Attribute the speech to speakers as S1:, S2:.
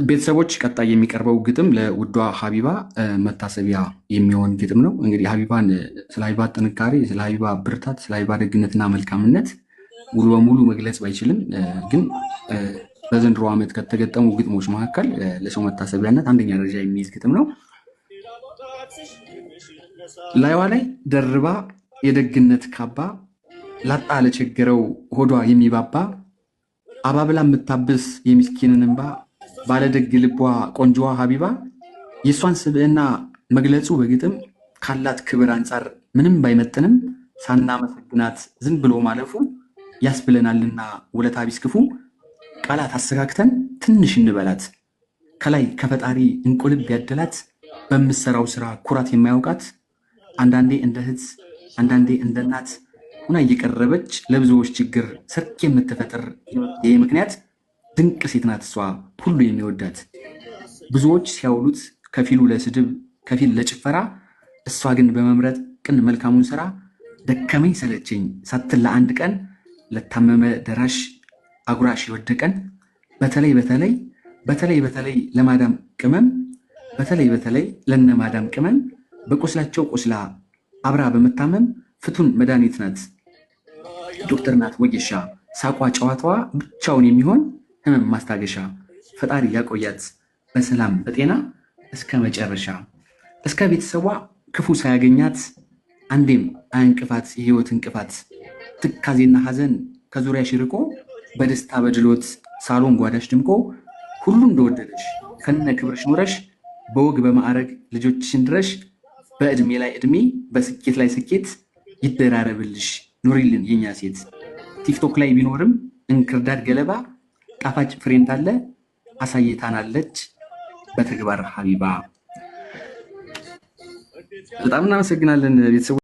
S1: ቤተሰቦች ቀጣይ የሚቀርበው ግጥም ለውዷ ሀቢባ መታሰቢያ የሚሆን ግጥም ነው። እንግዲህ ሀቢባን ስለ ሀቢባ ጥንካሬ፣ ስለ ሀቢባ ብርታት፣ ስለ ሀቢባ ደግነትና መልካምነት ሙሉ በሙሉ መግለጽ ባይችልም ግን በዘንድሮ ዓመት ከተገጠሙ ግጥሞች መካከል ለሰው መታሰቢያነት አንደኛ ደረጃ የሚይዝ ግጥም ነው። ላይዋ ላይ ደርባ የደግነት ካባ ላጣ ለቸገረው ሆዷ የሚባባ አባብላ የምታብስ የሚስኪንን እንባ ባለደግ ልቧ ቆንጆዋ ሀቢባ የእሷን ስብዕና መግለጹ በግጥም ካላት ክብር አንጻር ምንም ባይመጥንም ሳናመሰግናት ዝም ብሎ ማለፉ ያስብለናልና ውለታ ቢስ ክፉ ቃላት አሰጋግተን ትንሽ እንበላት ከላይ ከፈጣሪ እንቁልብ ያደላት በምትሰራው ስራ ኩራት የማያውቃት አንዳንዴ እንደ እህት አንዳንዴ እንደ እናት ሁና እየቀረበች ለብዙዎች ችግር ሰርክ የምትፈጥር ይህ ምክንያት ድንቅ ሴት ናት እሷ ሁሉ የሚወዳት ብዙዎች ሲያውሉት ከፊሉ ለስድብ ከፊል ለጭፈራ እሷ ግን በመምረጥ ቅን መልካሙን ስራ ደከመኝ ሰለቸኝ ሳትል ለአንድ ቀን ለታመመ ደራሽ አጉራሽ የወደቀን በተለይ ለማዳም ቅመም በተለይ ለነማዳም ቅመም በቁስላቸው ቁስላ አብራ በመታመም ፍቱን መድኃኒት ናት ዶክተር ናት ወጌሻ ሳቋ ጨዋታዋ ብቻውን የሚሆን ህመም ማስታገሻ ፈጣሪ ያቆያት በሰላም በጤና እስከ መጨረሻ እስከ ቤተሰቧ ክፉ ሳያገኛት አንዴም አያንቅፋት የህይወት እንቅፋት ትካዜና ሐዘን ከዙሪያሽ ርቆ በደስታ በድሎት ሳሎን ጓዳሽ ድምቆ ሁሉ እንደወደደሽ ከነ ክብርሽ ኖረሽ በወግ በማዕረግ ልጆችሽን ድረሽ በዕድሜ ላይ ዕድሜ በስኬት ላይ ስኬት ይደራረብልሽ ኑሪልን የኛ ሴት ቲክቶክ ላይ ቢኖርም እንክርዳድ ገለባ ጣፋጭ ፍሬ እንዳለ አሳይታናለች በተግባር ሀቢባ። በጣም እናመሰግናለን ቤተሰቦች።